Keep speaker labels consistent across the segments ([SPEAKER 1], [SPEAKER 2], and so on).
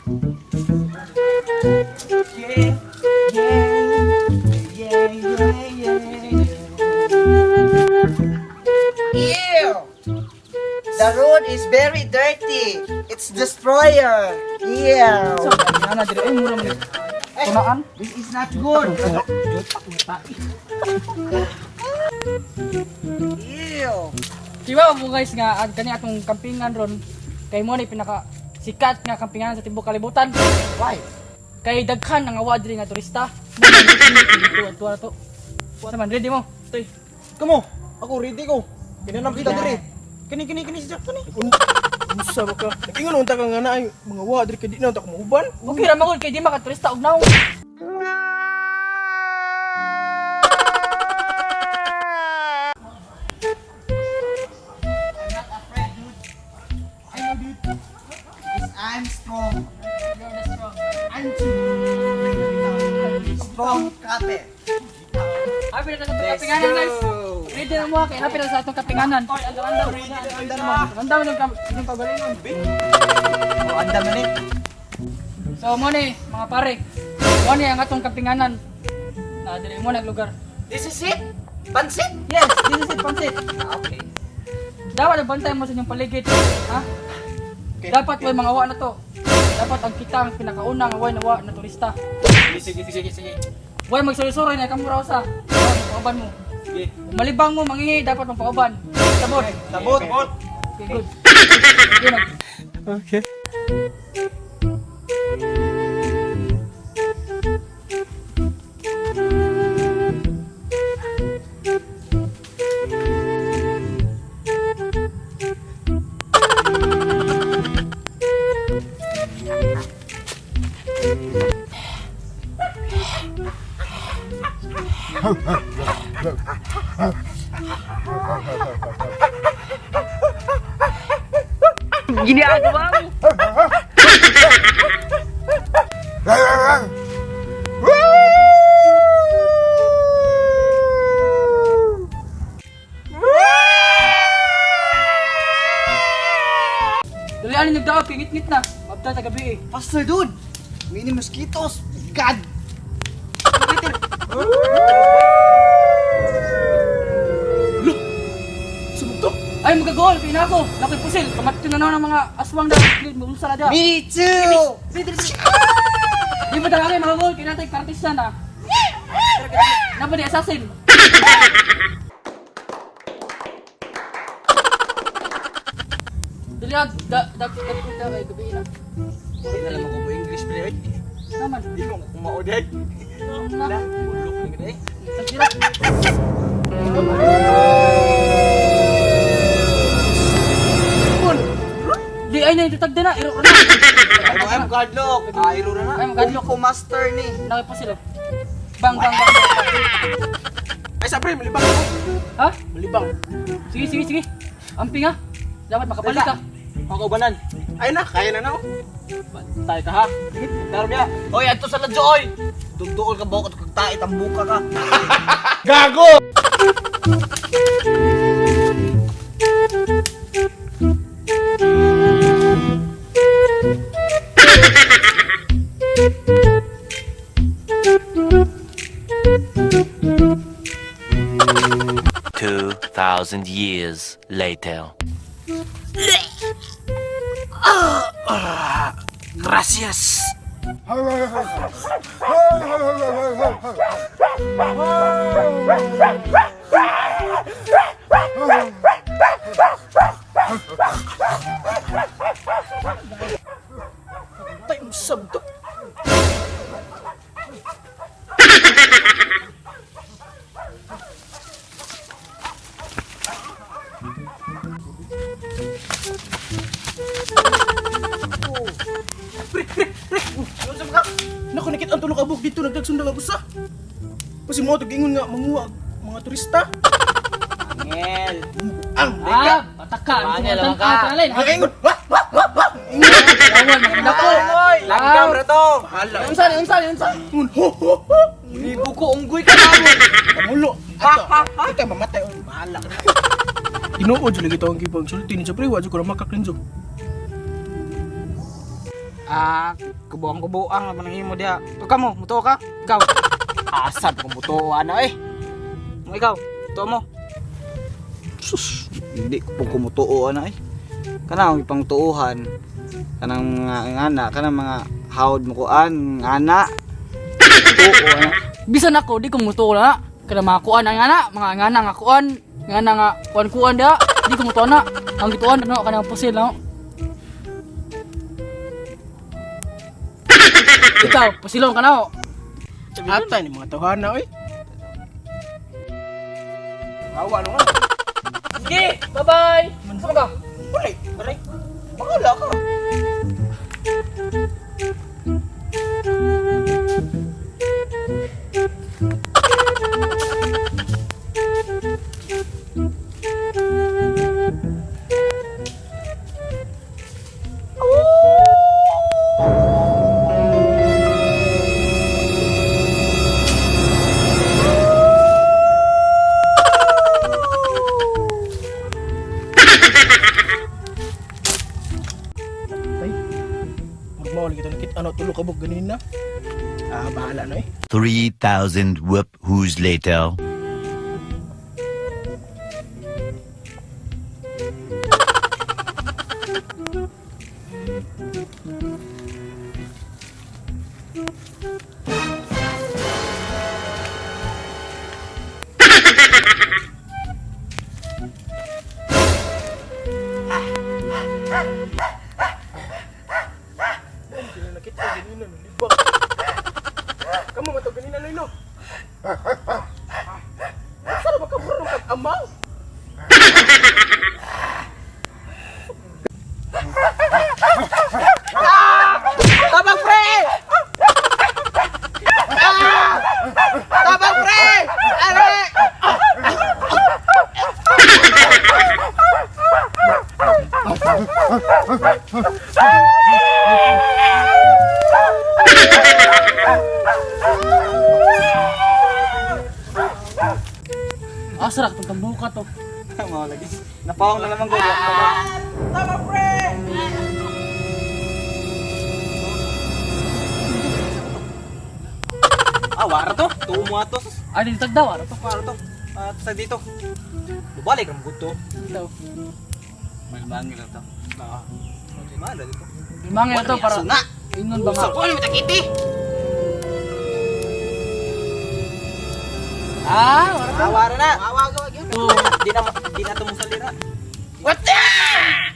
[SPEAKER 1] Yeah, yeah, yeah, yeah. Ew! The road is very dirty. It's destroyer. Ew!
[SPEAKER 2] So, ana dire ay mura man. Tunaan.
[SPEAKER 1] This is not good. Ew!
[SPEAKER 2] Diba mo guys nga kani atong kampingan ron kay mo ni pinaka sikat nga kampingan sa tibuok kalibutan.
[SPEAKER 1] Why?
[SPEAKER 2] Kay daghan ang awa diri nga turista. Dito to. Wala man ready mo. Toy.
[SPEAKER 3] Kamo, ako ready ko. Kinanam kita diri. Kini siya kani. Usa ba ka? Ingon unta ka nga na ay mga wa diri kay di na unta ko mauban.
[SPEAKER 2] Okay ra magod kay di maka turista og naong.
[SPEAKER 1] I'm strong. I'm strong kape.
[SPEAKER 2] Happy na sa atong kapinganan guys. Ready na mo kay happy na sa atong kapinganan. Andam ng kagalingon.
[SPEAKER 1] Oh, anda man eh.
[SPEAKER 2] So mo ni mga pare. Mo ni ang atong kapinganan. Na diri mo naglugar.
[SPEAKER 1] This is it? Pansit?
[SPEAKER 2] Yes, this is it pansit.
[SPEAKER 1] Okay.
[SPEAKER 2] Dapat bantay mo sa inyong paligid, ha? Dapat way mga awa na to. Dapat ang kita ang pinakaunang away na awa na turista.
[SPEAKER 3] Sige.
[SPEAKER 2] Way magsulisuroy na kamura sa. Pauban mo.
[SPEAKER 3] Sige.
[SPEAKER 2] Malibang mo mangingi dapat mong pauban. Sabot.
[SPEAKER 1] Sabot.
[SPEAKER 2] Okay, good. Yun ang-
[SPEAKER 3] Okay.
[SPEAKER 2] Ginagawa mo. Dalian nagdao pingit-ngit na. Mabta ta gabi eh.
[SPEAKER 1] Faster, dude. Mini mosquitoes. God.
[SPEAKER 3] Sumugto.
[SPEAKER 2] Ay magagol kay nako. Nakoy pusil. Kamat na ng mga aswang daw. Mumsa na daw.
[SPEAKER 1] Me too.
[SPEAKER 2] Di ba talaga mga gol? Kinatay kartisan ah. Napa di assassin? Dili dag kita kay gabi na.
[SPEAKER 3] Alam mo ko English pre.
[SPEAKER 2] Naman.
[SPEAKER 3] Di ko kumaoday.
[SPEAKER 2] Na.
[SPEAKER 3] Bulok ni gid.
[SPEAKER 2] Sagdira. Di ay na itutag na. Iro na.
[SPEAKER 1] I'm Godlock. Iro na na.
[SPEAKER 2] I'm Godlock.
[SPEAKER 1] Ko master ni.
[SPEAKER 2] Nakay pa sila. Bang.
[SPEAKER 3] Ay sa pre, malibang ako.
[SPEAKER 2] Ha?
[SPEAKER 3] Malibang.
[SPEAKER 2] Sige. Amping ha. Dapat makabalik ka.
[SPEAKER 3] Ako ubanan. Ay na, kaya na na. Tay ka ha. Darabya.
[SPEAKER 1] Oy, ato sa ladyo, oy. Dugduol ka bukod kag tait ang buka ka.
[SPEAKER 3] Gago.
[SPEAKER 4] Years later.
[SPEAKER 3] Gracias. Tayo sabdo. Nakunikit ang tulog abog dito nagdagsundang ang usa. Kasi mo gingon nga manguwag mga turista.
[SPEAKER 1] Ngel.
[SPEAKER 3] Ang
[SPEAKER 2] Pataka.
[SPEAKER 1] Manya lang ka.
[SPEAKER 3] Ingon.
[SPEAKER 2] Nako.
[SPEAKER 1] Langgam ra to.
[SPEAKER 3] Hala.
[SPEAKER 2] Unsa?
[SPEAKER 3] Ingon. Ho ho ho.
[SPEAKER 1] Libo ko unggoy ka mo.
[SPEAKER 3] Kamulo. Ato. Ito mamatay. Bahala ka. Tinuod jud lagi tawang kibang sulti ni Japre wa jud ko makaklinjo.
[SPEAKER 2] Kubuang-kubuang naman ang imo diha. Ikaw mo, mutuo ka? Ikaw.
[SPEAKER 1] Asad ko mutuo ana eh.
[SPEAKER 2] Ikaw, mutuo mo.
[SPEAKER 1] Sus, hindi ko po kumutuo ana eh. Kanang ipangtuuhan. Kanang mga ngana, kanang mga hawd mo kuan, ngana. Tuo ana.
[SPEAKER 2] Bisan ako, di ko mutuo na. Kada mga kuan ang mga ngana nga kuan. Ngana nga kuan-kuan diha. Di ko mutuo na. Ang gituan ano kanang pusil no. Ikaw, pasilong ka na o.
[SPEAKER 3] Atay ni mga tawhana oy. Awa no nga.
[SPEAKER 2] Sige, bye-bye. Saan ka?
[SPEAKER 3] Uy, aray. Bahala ka. Mawali kita nakit ano tulo kabog ganina. Bahala na eh.
[SPEAKER 4] 3,000 whoop-whoos later.
[SPEAKER 3] Sila nakit ganina no libang. Kamu matog ganina Lilo. Saan ba ka bro kag-amaw?
[SPEAKER 1] Tabang pre! Tabang pre! Are!
[SPEAKER 2] Asara ka tambuka to.
[SPEAKER 1] Mau lagi. Napawang na naman ko. Tabang pre! Wara to. Tuo mo ato.
[SPEAKER 2] Ay, dito daw, ano to?
[SPEAKER 1] Wara to. Sa dito. Bubalik ang gusto.
[SPEAKER 2] Daw.
[SPEAKER 1] Malbangil na to. Mana dito.
[SPEAKER 2] Limangin na to para
[SPEAKER 1] Suna.
[SPEAKER 2] ingon ba nga?
[SPEAKER 1] Ko ni takiti.
[SPEAKER 2] Wala to.
[SPEAKER 1] Wara na. Awaga wag yun.
[SPEAKER 2] Oh.
[SPEAKER 1] Di na to mo salira.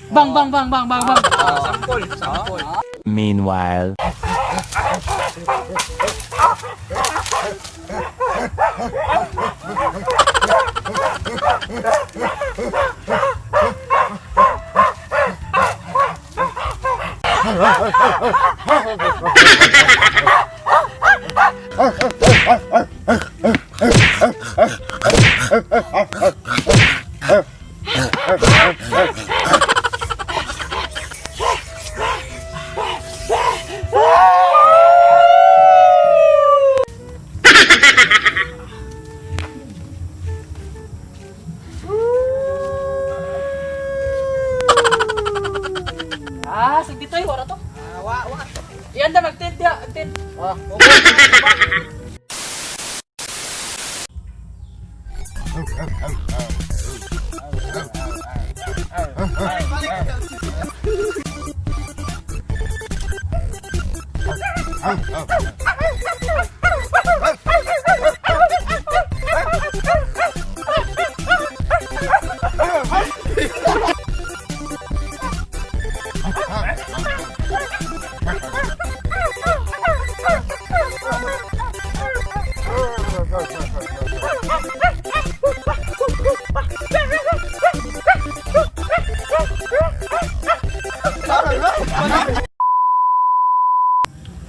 [SPEAKER 2] Bang, bang, bang, bang, bang, bang.
[SPEAKER 1] Sampol. Sampol.
[SPEAKER 4] Meanwhile,
[SPEAKER 2] Sige dito, wala to.
[SPEAKER 1] Wa.
[SPEAKER 2] Iyan da magtint ya, agtint.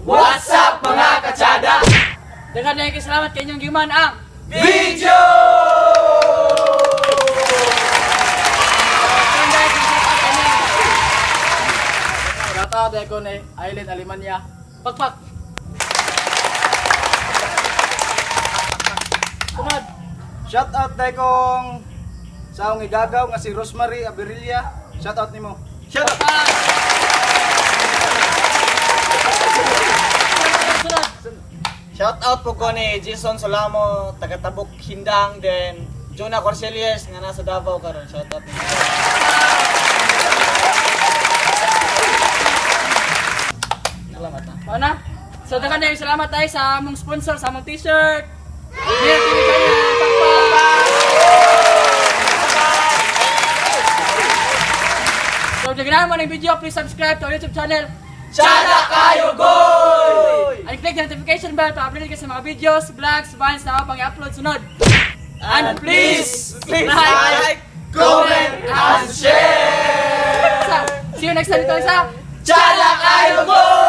[SPEAKER 1] What's up mga katsada?
[SPEAKER 2] Daghang na salamat kay inyong giman ang
[SPEAKER 1] Video!
[SPEAKER 2] Rata de ko ni Island Alemania. Pakpak. Kumad.
[SPEAKER 3] Shout out tayo kong sa akong igagaw nga si Rosemary Aberilla. Shout out nimo.
[SPEAKER 1] Shut up! Shout out po ko ni Jason Solamo, taga Tabuk Hindang, then Jonah Corseliers nga nasa Davao karon. Shout out. Salamat na.
[SPEAKER 2] Paano? So, dagan na yung salamat tayo sa among sponsor, sa among t-shirt. Here, TV Channel, So, kung naganahan mo ng video, please subscribe to our YouTube channel.
[SPEAKER 1] Tsada kayo goy!
[SPEAKER 2] And click the notification bell para upload ka sa mga videos, vlogs, vines na pang i-upload sunod. And please like,
[SPEAKER 1] comment, and share!
[SPEAKER 2] See you next time dito sa
[SPEAKER 1] Tsada kayo goy!